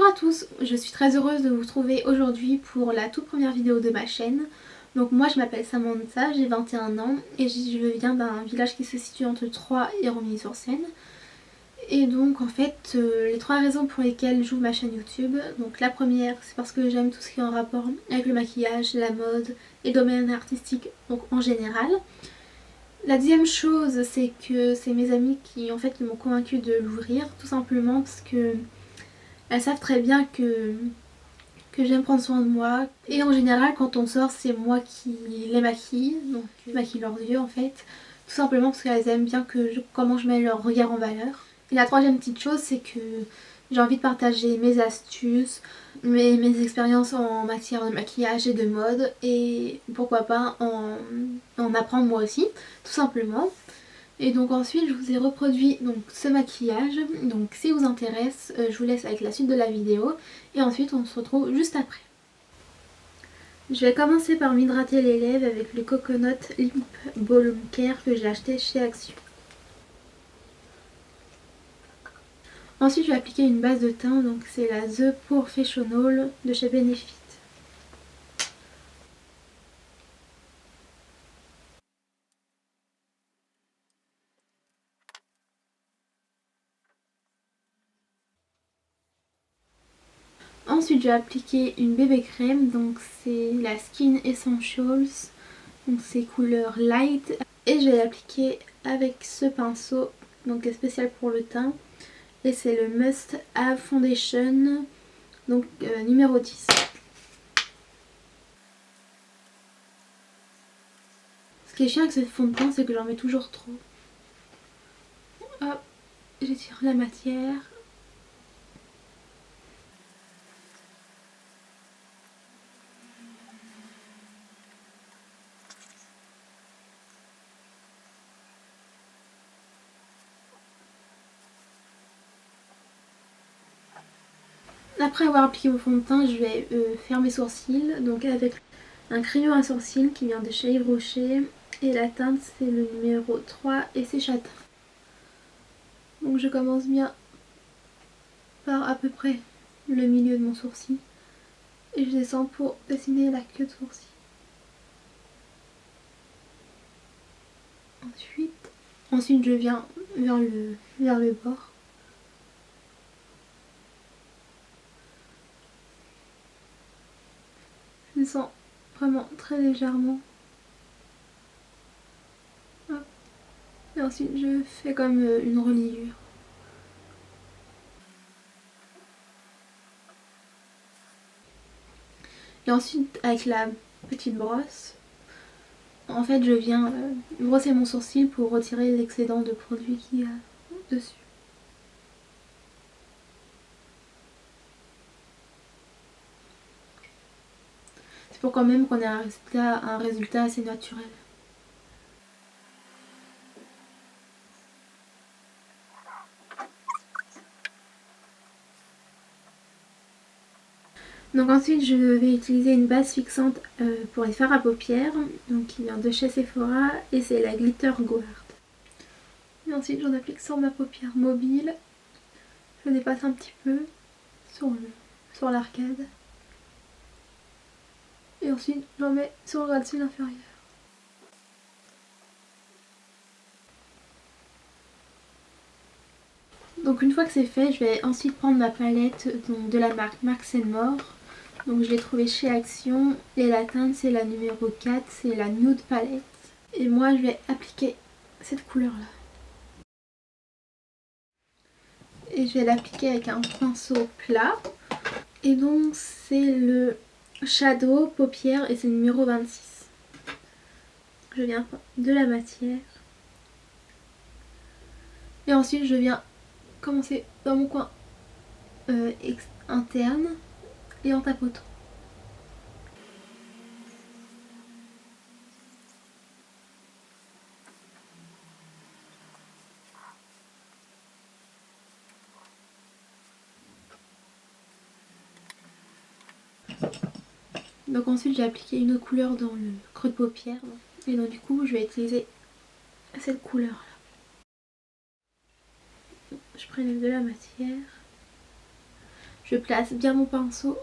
Bonjour à tous, je suis très heureuse de vous retrouver aujourd'hui pour la toute première vidéo de ma chaîne. Donc moi je m'appelle Samantha, j'ai 21 ans et je viens d'un village qui se situe entre Troyes et Romilly-sur-Seine. Et donc en fait les trois raisons pour lesquelles j'ouvre ma chaîne YouTube. Donc la première c'est parce que j'aime tout ce qui est en rapport avec le maquillage, la mode et le domaine artistique donc en général. La deuxième chose c'est que c'est mes amis qui m'ont convaincue de l'ouvrir, tout simplement parce que elles savent très bien que j'aime prendre soin de moi. Et en général quand on sort c'est moi qui les maquille, donc je maquille leurs yeux en fait. Tout simplement parce qu'elles aiment bien comment je mets leur regard en valeur. Et la troisième petite chose c'est que j'ai envie de partager mes astuces, mes expériences en matière de maquillage et de mode. Et pourquoi pas en apprendre moi aussi, tout simplement. Et donc ensuite je vous ai reproduit donc ce maquillage, donc si vous intéresse je vous laisse avec la suite de la vidéo et ensuite on se retrouve juste après. Je vais commencer par m'hydrater les lèvres avec le Coconut Lip Balm Care que j'ai acheté chez Action. Ensuite je vais appliquer une base de teint, donc c'est la The Professional de chez Benefit. Ensuite je vais appliquer une bébé crème, donc c'est la Skin Essentials, donc c'est couleur light. Et je vais l'appliquer avec ce pinceau, donc qui est spécial pour le teint. Et c'est le Must Have Foundation, donc numéro 10. Ce qui est chiant avec ce fond de teint c'est que j'en mets toujours trop. Hop, j'étire la matière. Après avoir appliqué mon fond de teint, je vais faire mes sourcils, donc avec un crayon à sourcils qui vient de chez Yves Rocher. Et la teinte c'est le numéro 3 et c'est châtain. Donc je commence bien par à peu près le milieu de mon sourcil. Et je descends pour dessiner la queue de sourcil. Ensuite je viens vers le bord. Je descends vraiment très légèrement. Hop. Et ensuite je fais comme une reliure. Et ensuite avec la petite brosse, en fait je viens brosser mon sourcil pour retirer l'excédent de produit qu'il y a dessus. C'est pour quand même qu'on ait un résultat assez naturel. Donc ensuite je vais utiliser une base fixante pour les fards à paupières, donc qui vient de chez Sephora et c'est la Glitter Guard. Et ensuite j'en applique sur ma paupière mobile, je dépasse un petit peu sur l'arcade. Et ensuite j'en mets sur le ras de cils inférieur. Donc une fois que c'est fait, je vais ensuite prendre ma palette donc, de la marque Max More. Donc je l'ai trouvée chez Action et la teinte c'est la numéro 4, c'est la Nude Palette. Et moi je vais appliquer cette couleur là. Et je vais l'appliquer avec un pinceau plat. Et donc c'est le Shadow Paupières et c'est le numéro 26. Je viens de la matière. Et ensuite je viens commencer dans mon coin interne et en tapotant. Donc ensuite j'ai appliqué une autre couleur dans le creux de paupière. Et donc du coup je vais utiliser cette couleur là. Je prélève de la matière. Je place bien mon pinceau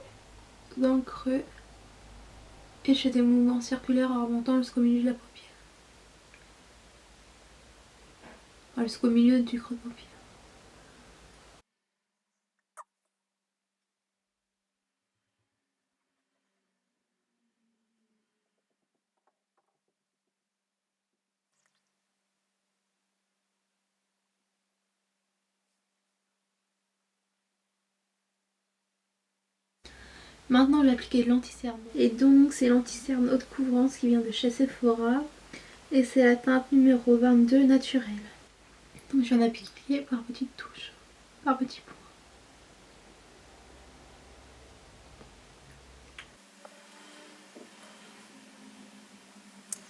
dans le creux et je fais des mouvements circulaires en remontant jusqu'au milieu de la paupière. Enfin, jusqu'au milieu du creux de paupière. Maintenant, je vais appliquer l'anti-cerne. Et donc, c'est l'anti-cerne haute couvrance qui vient de chez Sephora. Et c'est la teinte numéro 22 naturelle. Donc, je viens d'appliquer par petites touches, par petits points.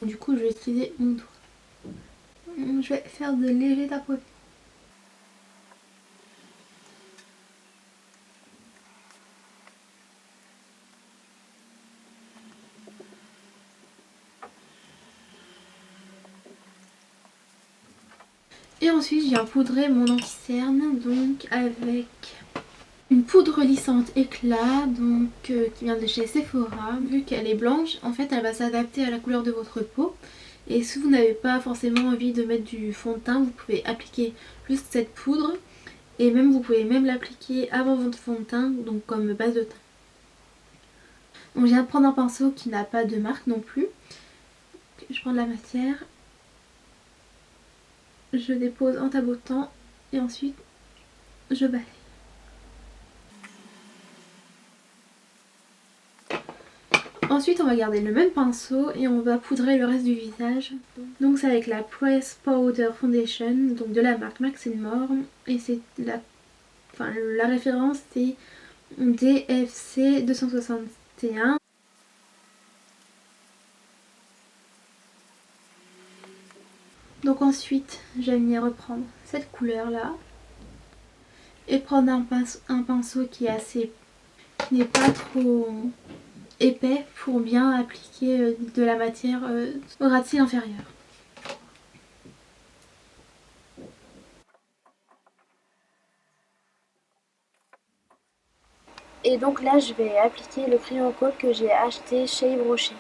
Du coup, je vais utiliser mon doigt. Je vais faire de légers tapotements. Et ensuite, je viens poudrer mon anti-cerne donc avec une poudre lissante éclat donc qui vient de chez Sephora. Vu qu'elle est blanche, en fait, elle va s'adapter à la couleur de votre peau. Et si vous n'avez pas forcément envie de mettre du fond de teint, vous pouvez appliquer juste cette poudre. Et même vous pouvez même l'appliquer avant votre fond de teint, donc comme base de teint. Donc je viens de prendre un pinceau qui n'a pas de marque non plus. Je prends de la matière. Je dépose en tapotant et ensuite je balaye. Ensuite on va garder le même pinceau et on va poudrer le reste du visage. Donc c'est avec la Press Powder Foundation, donc de la marque Maximore. Et c'est la référence c'est DFC 261. Donc ensuite je vais venir reprendre cette couleur là et prendre un pinceau qui n'est pas trop épais pour bien appliquer de la matière au ras-de-cils inférieur. Et donc là je vais appliquer le crayon colle que j'ai acheté chez Yves Rocher.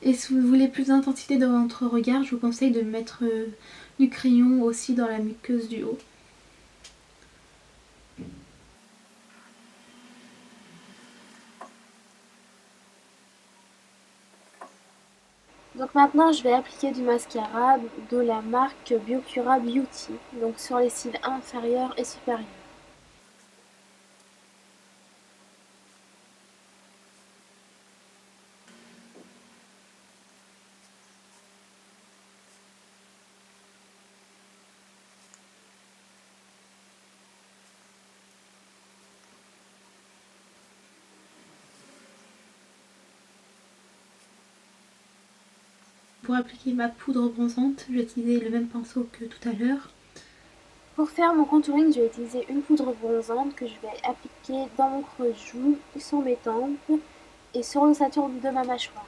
Et si vous voulez plus d'intensité dans votre regard, je vous conseille de mettre du crayon aussi dans la muqueuse du haut. Donc maintenant je vais appliquer du mascara de la marque Biocura Beauty, donc sur les cils inférieurs et supérieurs. Pour appliquer ma poudre bronzante, je vais utiliser le même pinceau que tout à l'heure. Pour faire mon contouring, je vais utiliser une poudre bronzante que je vais appliquer dans mon creux de joue, sur mes tempes et sur l'ossature de ma mâchoire.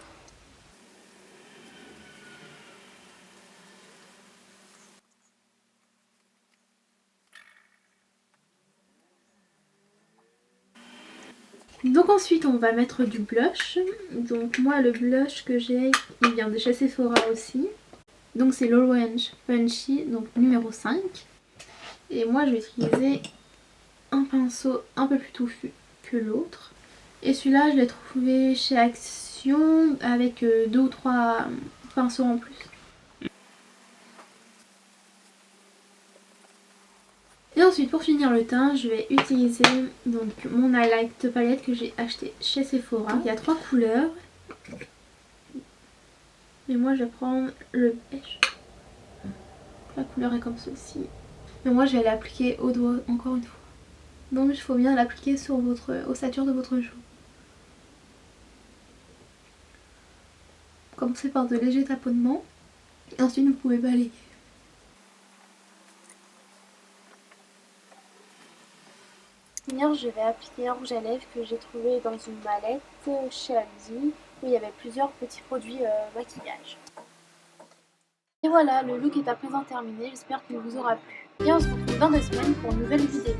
Donc ensuite on va mettre du blush. Donc moi le blush que j'ai, il vient de chez Sephora aussi. Donc c'est l'Orange Punchy, donc numéro 5. Et moi je vais utiliser un pinceau un peu plus touffu que l'autre. Et celui-là je l'ai trouvé chez Action avec 2 ou 3 pinceaux en plus. Et ensuite pour finir le teint, je vais utiliser donc mon highlight palette que j'ai acheté chez Sephora. Il y a 3 couleurs. Et moi je vais prendre le beige. La couleur est comme ceci. Et moi je vais l'appliquer au doigt encore une fois. Donc il faut bien l'appliquer sur votre ossature de votre joue. Commencez par de légers tapotements. Et ensuite vous pouvez balayer. Pour finir, je vais appliquer un rouge à lèvres que j'ai trouvé dans une mallette chez Aldi où il y avait plusieurs petits produits maquillage. Et voilà, le look est à présent terminé, j'espère qu'il vous aura plu. Et on se retrouve dans 2 semaines pour une nouvelle vidéo.